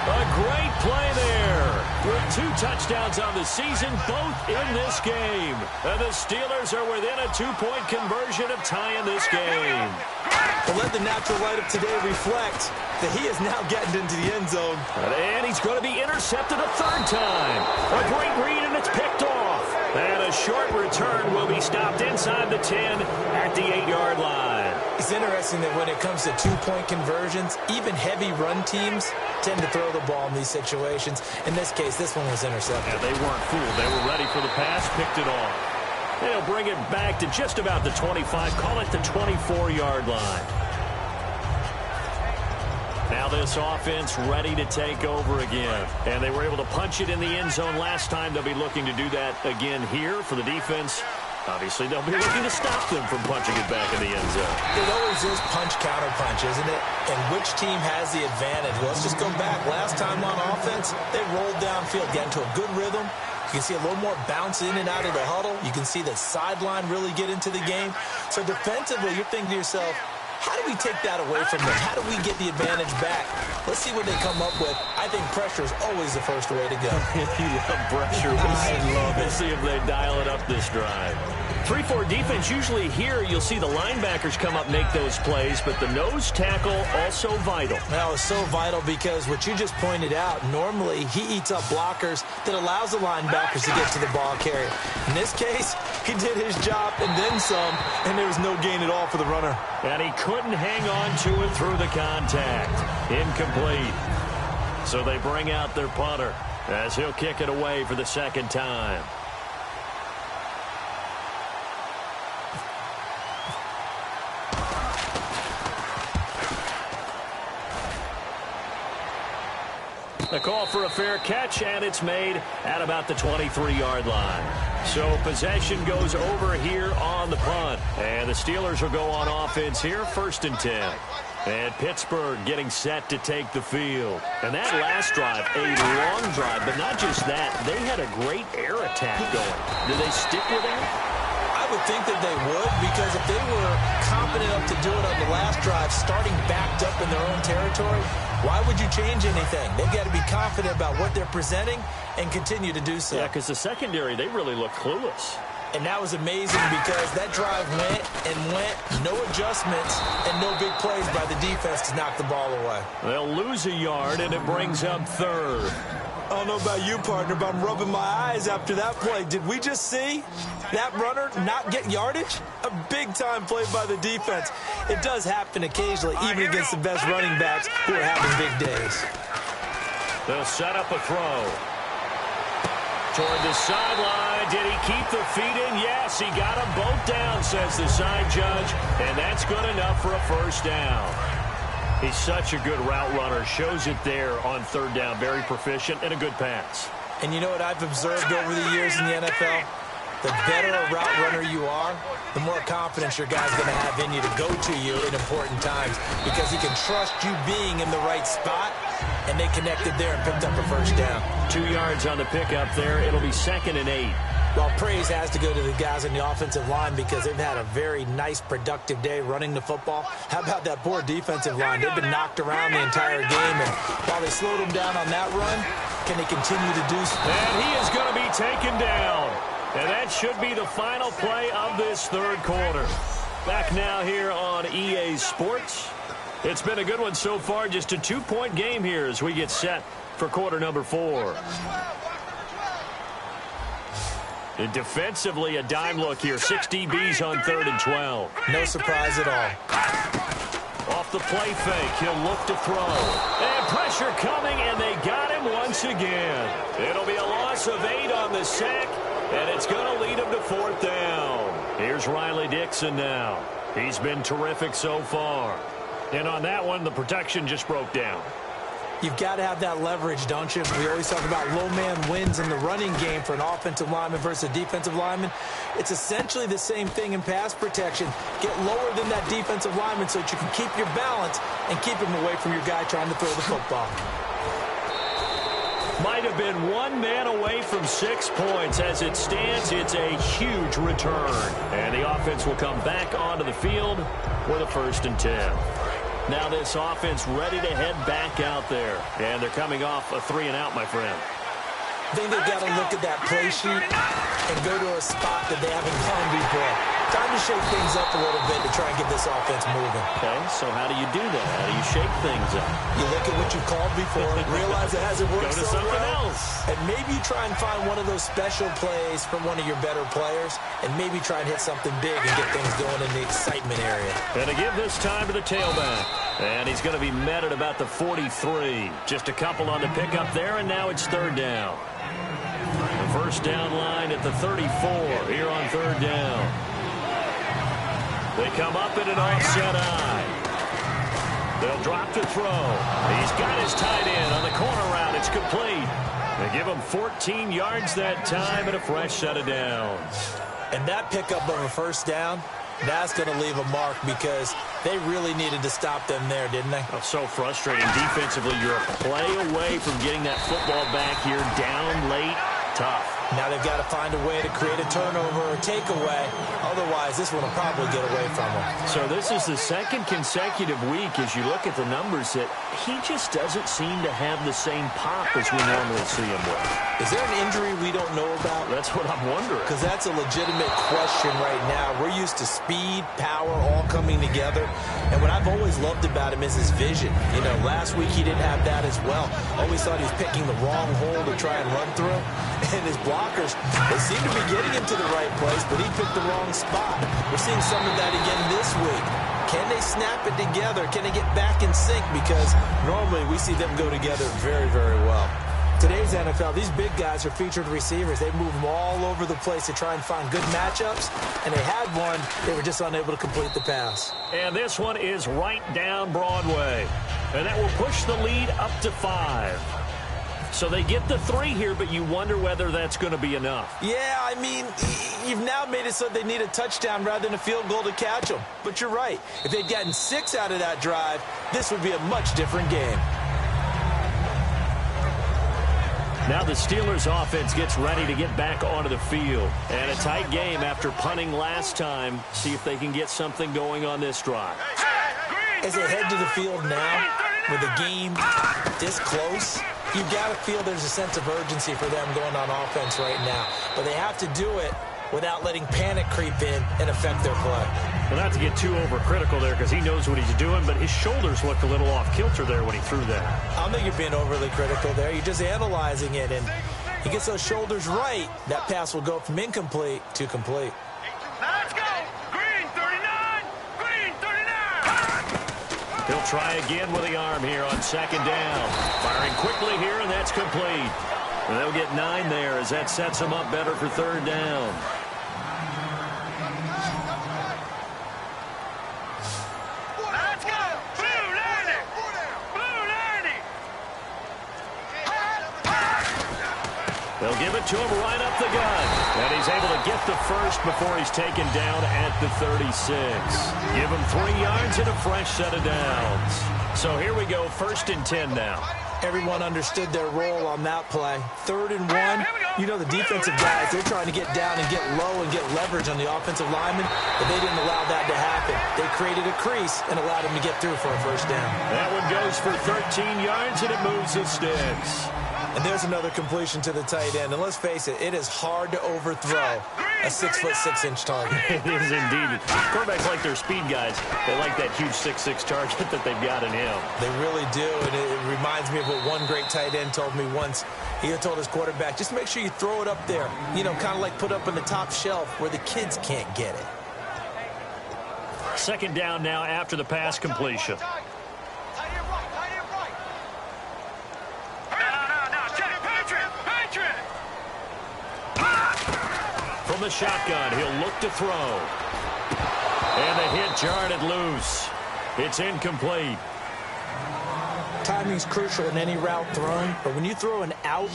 S2: A great play there. With 2 touchdowns on the season, both in this game. And the Steelers are within a 2-point conversion of tying this game.
S3: Well, let the natural light of today reflect that he is now getting into the end zone.
S2: And he's going to be intercepted a 3rd time. A great read, and it's picked off. And a short return will be stopped inside the 10 at the 8-yard line.
S3: It's interesting that when it comes to 2-point conversions, even heavy run teams tend to throw the ball in these situations. In this case, this one was intercepted.
S2: Yeah, they weren't fooled. They were ready for the pass, picked it off. They'll bring it back to just about the 25, call it the 24-yard line. Now this offense ready to take over again. And they were able to punch it in the end zone last time. They'll be looking to do that again here for the defense. Obviously, they'll be looking to stop them from punching it back in the end zone.
S3: It always is punch-counter-punch, isn't it? And which team has the advantage? Well, let's just go back. Last time on offense, they rolled downfield, got into a good rhythm. You can see a little more bounce in and out of the huddle. You can see the sideline really get into the game. So defensively, you're thinking to yourself, how do we take that away from them? How do we get the advantage back? Let's see what they come up with. I think pressure is always the first way to go.
S2: You love pressure. We'll see if they dial it up this drive. 3-4 defense, usually here you'll see the linebackers come up, make those plays, but the nose tackle also vital.
S3: That was so vital because what you just pointed out, normally he eats up blockers that allows the linebackers to get to the ball carrier. In this case, he did his job and then some, and there was no gain at all for the runner.
S2: And he couldn't hang on to it through the contact. Incomplete. So they bring out their punter as he'll kick it away for the 2nd time. A call for a fair catch, and it's made at about the 23-yard line. So possession goes over here on the punt. And the Steelers will go on offense here, 1st and 10. And Pittsburgh getting set to take the field. And that last drive, a long drive, but not just that. They had a great air attack going. Did they stick with that?
S3: I would think that they would, because if they were confident enough to do it on the last drive, starting backed up in their own territory, why would you change anything? They've got to be confident about what they're presenting and continue to do so.
S2: Yeah, because the secondary, they really look clueless.
S3: And that was amazing because that drive went and went, no adjustments, and no big plays by the defense to knock the ball away.
S2: They'll lose a yard, and it brings up 3rd.
S3: I don't know about you, partner, but I'm rubbing my eyes after that play. Did we just see that runner not get yardage? A big-time play by the defense. It does happen occasionally, even against the best running backs who are having big days.
S2: They'll set up a throw. Toward the sideline. Did he keep the feet in? Yes, he got them both down, says the side judge. And that's good enough for a 1st down. He's such a good route runner. Shows it there on 3rd down. Very proficient and a good pass.
S3: And you know what I've observed over the years in the NFL? The better a route runner you are, the more confidence your guy's going to have in you to go to you in important times, because he can trust you being in the right spot, and they connected there and picked up a 1st down.
S2: 2 yards on the pickup there. It'll be 2nd and 8.
S3: Well, praise has to go to the guys on the offensive line because they've had a very nice, productive day running the football. How about that poor defensive line? They've been knocked around the entire game, and while they slowed them down on that run, can they continue to do so?
S2: And he is going to be taken down. And that should be the final play of this 3rd quarter. Back now here on EA Sports. It's been a good one so far. Just a 2-point game here as we get set for quarter number 4. And defensively, a dime look here. 6 DBs on 3rd and 12.
S3: No surprise at all.
S2: Off the play fake, he'll look to throw. And pressure coming, and they got him once again. It'll be a loss of 8 on the sack, and it's going to lead him to 4th down. Here's Riley Dixon now. He's been terrific so far. And on that one, the protection just broke down.
S3: You've got to have that leverage, don't you? We always talk about low man wins in the running game for an offensive lineman versus a defensive lineman. It's essentially the same thing in pass protection. Get lower than that defensive lineman so that you can keep your balance and keep him away from your guy trying to throw the football.
S2: Might have been 1 man away from 6 points. As it stands, it's a huge return. And the offense will come back onto the field with a 1st and 10. Now this offense ready to head back out there. And they're coming off a 3-and-out, my friend.
S3: I think they've got to look at that play sheet and go to a spot that they haven't gone before. Time to shake things up a little bit to try and get this offense moving.
S2: Okay, so how do you do that? How do you shake things up?
S3: You look at what you've called before, realize it hasn't worked
S2: Go to
S3: so
S2: something
S3: well,
S2: else.
S3: and maybe try and find one of those special plays from one of your better players, and maybe try and hit something big and get things going in the excitement area.
S2: And to give this time to the tailback. And he's going to be met at about the 43. Just a couple on the pickup there, and now it's 3rd down. The first down line at the 34 here on 3rd down. They come up in an offset eye. They'll drop to throw. He's got his tight end on the corner route. It's complete. They give him 14 yards that time and a fresh set of downs.
S3: And that pickup of a first down, that's going to leave a mark because they really needed to stop them there, didn't they?
S2: Oh, so frustrating. Defensively, you're a play away from getting that football back here down late. Tough.
S3: Now they've got to find a way to create a turnover or takeaway. Otherwise, this one will probably get away from them.
S2: So this is the second consecutive week as you look at the numbers that he just doesn't seem to have the same pop as we normally see him with.
S3: Is there an injury we don't know about?
S2: That's what I'm wondering.
S3: Because that's a legitimate question right now. We're used to speed, power, all coming together. And what I've always loved about him is his vision. You know, last week he didn't have that as well. Always thought he was picking the wrong hole to try and run through. And his blockers, they seem to be getting him to the right place, but he picked the wrong spot. We're seeing some of that again this week. Can they snap it together? Can they get back in sync? Because normally we see them go together very, very well. Today's NFL, these big guys are featured receivers. They move them all over the place to try and find good matchups, and they had one. They were just unable to complete the pass.
S2: And this one is right down Broadway. And that will push the lead up to 5. So they get the 3 here, but you wonder whether that's going to be enough.
S3: Yeah, I mean, you've now made it so they need a touchdown rather than a field goal to catch them. But you're right. If they'd gotten 6 out of that drive, this would be a much different game.
S2: Now the Steelers offense gets ready to get back onto the field. And a tight game after punting last time. See if they can get something going on this drive.
S3: As they head to the field now, with the game this close, you've got to feel there's a sense of urgency for them going on offense right now. But they have to do it without letting panic creep in and affect their play.
S2: Well, not to get too overcritical there because he knows what he's doing, but his shoulders looked a little off kilter there when he threw that.
S3: I don't think you're being overly critical there. You're just analyzing it, and he gets those shoulders right. That pass will go from incomplete to complete.
S5: Let's go! Green 39! Green 39!
S2: He'll try again with the arm here on 2nd down. Firing quickly here, and that's complete. And they'll get 9 there as that sets them up better for 3rd down.
S5: Let's go! Blue Lanny! Blue Lanny!
S2: They'll give it to him right up the gut. And he's able to get the first before he's taken down at the 36. Give him 3 yards and a fresh set of downs. So here we go, 1st and 10 now.
S3: Everyone understood their role on that play. 3rd and 1, you know the defensive guys, they're trying to get down and get low and get leverage on the offensive lineman, but they didn't allow that to happen. They created a crease and allowed him to get through for a 1st down.
S2: That one goes for 13 yards, and it moves the sticks.
S3: And there's another completion to the tight end. And let's face it, it is hard to overthrow a 6'6" target.
S2: It is indeed. Quarterbacks like their speed guys. They like that huge 6'6" target that they've got in him.
S3: They really do, and it reminds me of what one great tight end told me once. He told his quarterback, just make sure you throw it up there. You know, kind of like put up on the top shelf where the kids can't get it.
S2: 2nd down now after the pass completion. From the shotgun, he'll look to throw. And the hit jarred it loose. It's incomplete.
S3: Timing's crucial in any route thrown, but when you throw an out,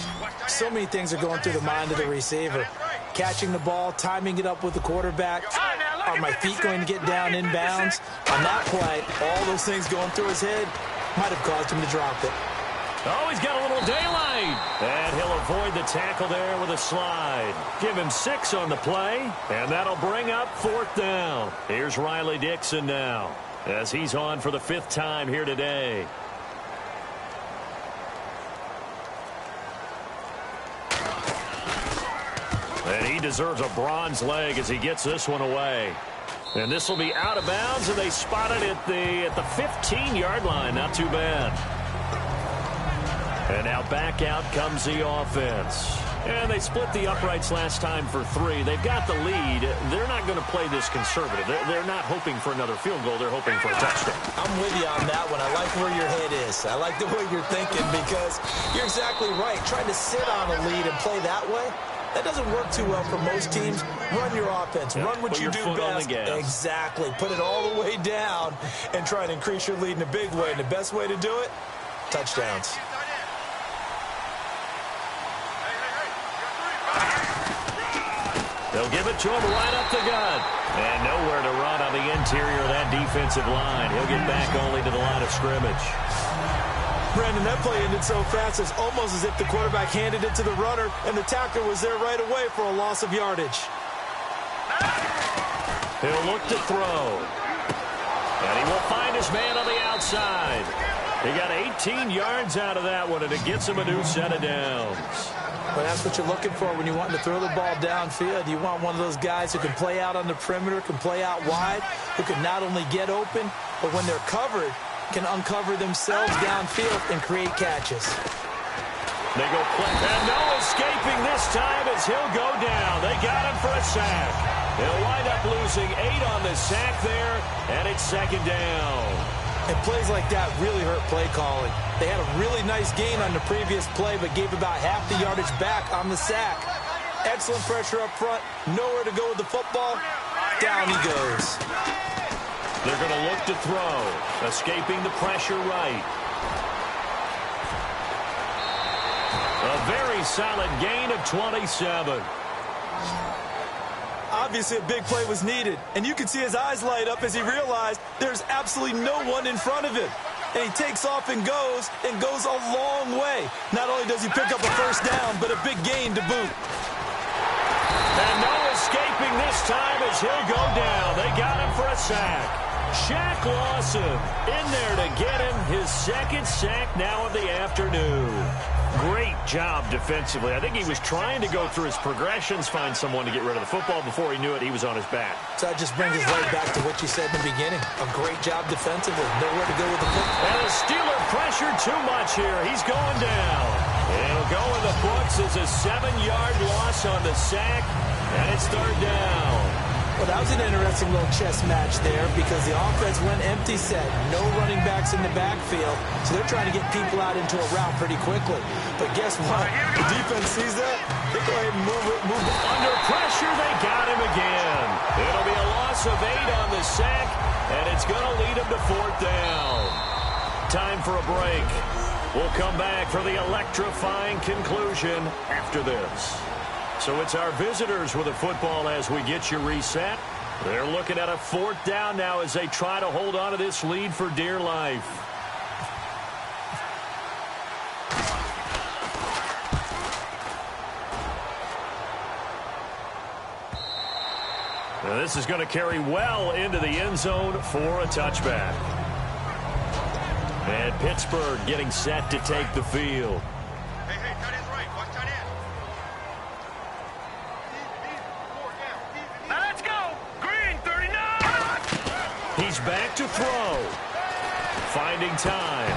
S3: so many things are going through the mind of the receiver. Catching the ball, timing it up with the quarterback. Are my feet going to get down inbounds? On that play, all those things going through his head might have caused him to drop it.
S2: Oh, he's got a little daylight. And he'll avoid the tackle there with a slide. Give him 6 on the play, and that'll bring up 4th down. Here's Riley Dixon now. as he's on for the 5th time here today. And he deserves a bronze leg as he gets this one away. And this will be out of bounds, and they spot it at the 15-yard line. Not too bad. And now back out comes the offense. And they split the uprights last time for 3. They've got the lead. They're not going to play this conservative. They're not hoping for another field goal. They're hoping for a touchdown.
S3: I'm with you on that one. I like where your head is. I like the way you're thinking because you're exactly right. Trying to sit on a lead and play that way, that doesn't work too well for most teams. Run your offense. Run what you do best. Exactly. Put it all the way down and try and increase your lead in a big way. And the best way to do it, touchdowns.
S2: They'll give it to him right up the gut. And nowhere to run on the interior of that defensive line. He'll get back only to the line of scrimmage.
S3: Brandon, that play ended so fast, it's almost as if the quarterback handed it to the runner, and the tackler was there right away for a loss of yardage.
S2: He'll look to throw. And he will find his man on the outside. He got 18 yards out of that one, and it gets him a new set of downs.
S3: But that's what you're looking for when you want to throw the ball downfield. You want one of those guys who can play out on the perimeter, can play out wide, who can not only get open, but when they're covered, can uncover themselves downfield and create catches.
S2: They go play. And no escaping this time as he'll go down. They got him for a sack. They'll wind up losing 8 on the sack there, and it's 2nd down.
S3: And plays like that really hurt play calling. They had a really nice gain on the previous play, but gave about half the yardage back on the sack. Excellent pressure up front. Nowhere to go with the football. Down he goes.
S2: They're going to look to throw. Escaping the pressure right. A very solid gain of 27.
S3: Obviously, a big play was needed, and you can see his eyes light up as he realized there's absolutely no one in front of him. And he takes off and goes a long way. Not only does he pick up a first down, but a big gain to boot.
S2: And no escaping this time as he'll go down. They got him for a sack. Shaq Lawson in there to get him his 2nd sack now of the afternoon. Great job defensively. I think he was trying to go through his progressions, find someone to get rid of the football. Before he knew it, he was on his back.
S3: So that just brings us right back to what you said in the beginning. A great job defensively. Nowhere to go with the football.
S2: And the Steeler pressured too much here. He's going down. And it'll go in the books as a 7-yard loss on the sack. And it's 3rd down.
S3: Well, that was an interesting little chess match there because the offense went empty set. No running backs in the backfield, so they're trying to get people out into a route pretty quickly. But guess what? The defense sees that. They go ahead and move it.
S2: Under pressure, they got him again. It'll be a loss of 8 on the sack, and it's going to lead him to 4th down. Time for a break. We'll come back for the electrifying conclusion after this. So it's our visitors with the football as we get you reset. They're looking at a 4th down now as they try to hold on to this lead for dear life. Now this is going to carry well into the end zone for a touchback. And Pittsburgh getting set to take the field. Back to throw. Finding time.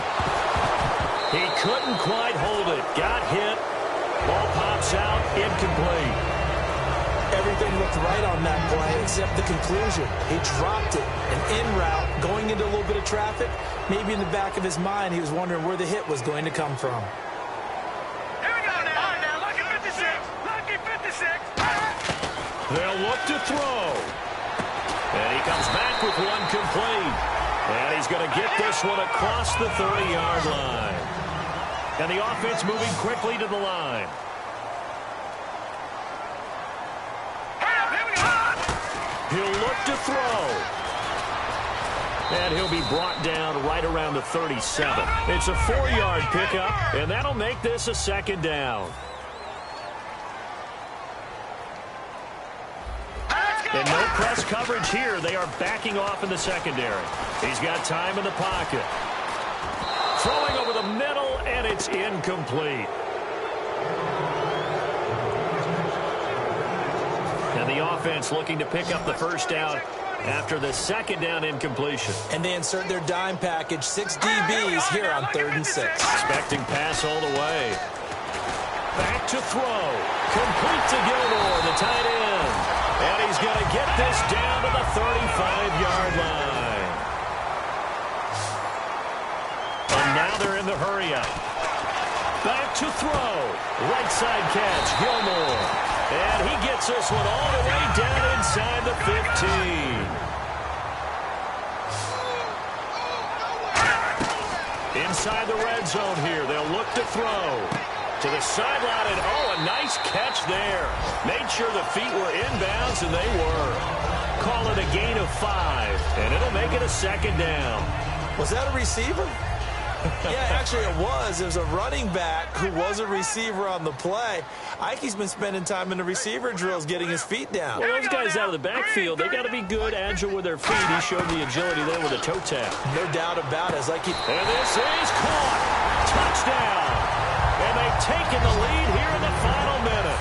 S2: He couldn't quite hold it. Got hit. Ball pops out. Incomplete.
S3: Everything looked right on that play except the conclusion. He dropped it. An in route going into a little bit of traffic. Maybe in the back of his mind he was wondering where the hit was going to come from.
S5: Here we go now. All right, now, lucky 56. Lucky 56.
S2: They'll look to throw. And he comes back with one complete. And he's going to get this one across the 30-yard line. And the offense moving quickly to the line. He'll look to throw. And he'll be brought down right around the 37. It's a 4-yard pickup, and that'll make this a 2nd down.
S5: Let's go!
S2: And no press coverage here. They are backing off in the secondary. He's got time in the pocket. Throwing over the middle, and it's incomplete. And the offense looking to pick up the first down after the second down incompletion.
S3: And they insert their dime package, 6 DBs here on 3rd and 6.
S2: Expecting pass all the way. Back to throw. Complete to Gilmore, the tight end. And he's going to get this down to the 35-yard line. And now they're in the hurry-up. Back to throw. Right side catch, Gilmore. And he gets this one all the way down inside the 15. Inside the red zone here. They'll look to throw. To the sideline, and a nice catch there. Made sure the feet were inbounds, and they were. Call it a gain of 5, and it'll make it a second down.
S3: Was that a receiver? Yeah, actually it was. It was a running back who was a receiver on the play. Ikey's been spending time in the receiver drills getting his feet down.
S2: Well, those guys out of the backfield, they got to be good, agile with their feet. He showed the agility there with a toe tap.
S3: No doubt about it.
S2: And this is caught. Touchdown. And they've taken the lead here in the final minute.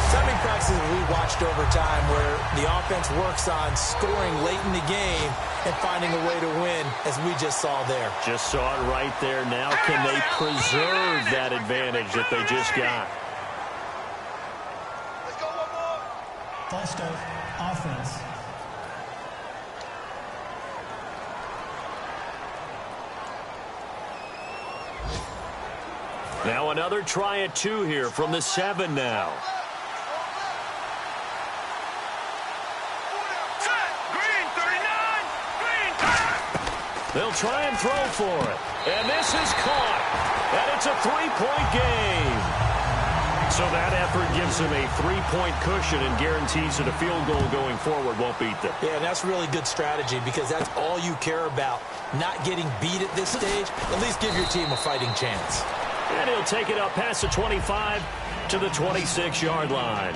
S3: So many practices we watched over time where the offense works on scoring late in the game and finding a way to win, as we just saw there.
S2: Just saw it right there. Now can they preserve that advantage that they just got?
S4: Let's go one more. False start, offense.
S2: Now another try at 2 here from the 7 now. They'll try and throw for it. And this is caught. And it's a 3-point game. So that effort gives them a 3-point cushion and guarantees that a field goal going forward won't beat them.
S3: Yeah, and that's really good strategy because that's all you care about. Not getting beat at this stage. At least give your team a fighting chance.
S2: And he'll take it up past the 25 to the 26-yard line.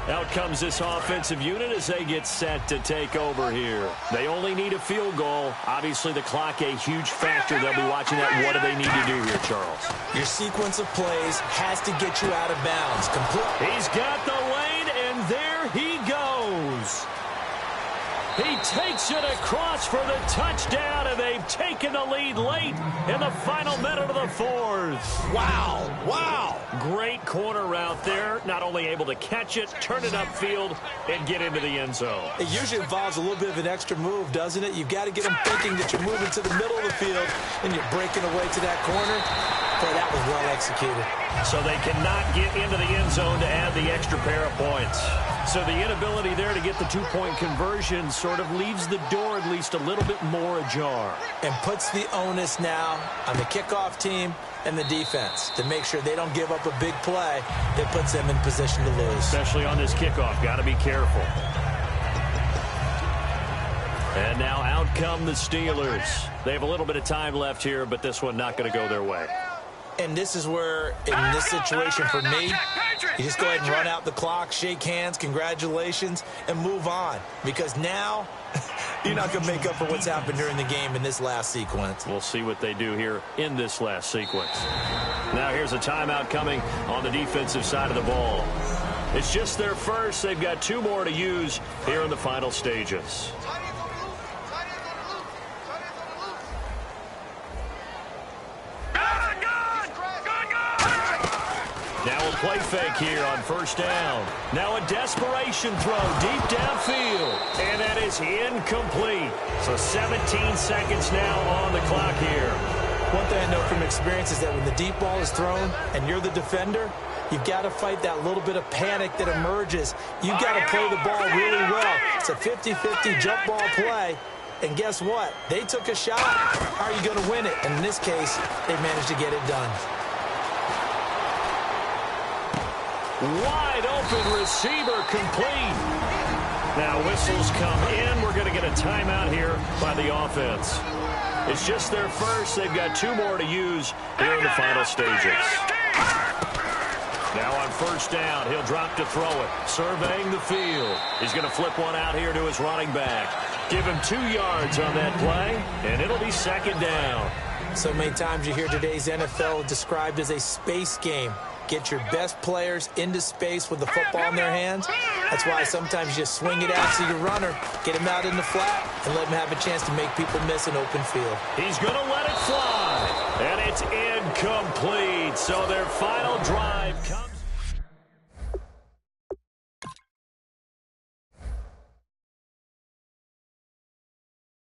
S2: Out comes this offensive unit as they get set to take over here. They only need a field goal. Obviously, the clock a huge factor. They'll be watching that. What do they need to do here, Charles?
S3: Your sequence of plays has to get you out of bounds.
S2: He's got the lane, and there he goes. He takes it across for the touchdown, and they've taken the lead late in the final minute of the 4th.
S3: Wow, wow.
S2: Great corner route there. Not only able to catch it, turn it upfield, and get into the end zone.
S3: It usually involves a little bit of an extra move, doesn't it? You've got to get them thinking that you're moving to the middle of the field, and you're breaking away to that corner. Boy, that was well executed.
S2: So they cannot get into the end zone to add the extra pair of points. So the inability there to get the 2-point conversion sort of leaves the door at least a little bit more ajar.
S3: And puts the onus now on the kickoff team and the defense to make sure they don't give up a big play that puts them in position to lose.
S2: Especially on this kickoff. Got to be careful. And now out come the Steelers. They have a little bit of time left here, but this one not going to go their way.
S3: And this is where, in this situation for me, you just go ahead and run out the clock, shake hands, congratulations, and move on. Because now, you're not going to make up for what's happened during the game in this last sequence.
S2: We'll see what they do here in this last sequence. Now here's a timeout coming on the defensive side of the ball. It's just their first. They've got 2 more to use here in the final stages. Now a play fake here on first down. Now a desperation throw deep downfield. And that is incomplete. So 17 seconds now on the clock here.
S3: One thing I know from experience is that when the deep ball is thrown and you're the defender, you've got to fight that little bit of panic that emerges. You've got to play the ball really well. It's a 50-50 jump ball play. And guess what? They took a shot. How are you going to win it? And in this case, they managed to get it done.
S2: Wide open receiver complete. Now whistles come in. We're going to get a timeout here by the offense. It's just their first. They've got 2 more to use here in the final stages. Now on first down, he'll drop to throw it. Surveying the field. He's going to flip one out here to his running back. Give him 2 yards on that play, and it'll be second down.
S3: So many times you hear today's NFL described as a space game. Get your best players into space with the football in their hands. That's why sometimes you just swing it out to your runner, get him out in the flat, and let him have a chance to make people miss an open field.
S2: He's going to let it fly, and it's incomplete. So their final drive comes.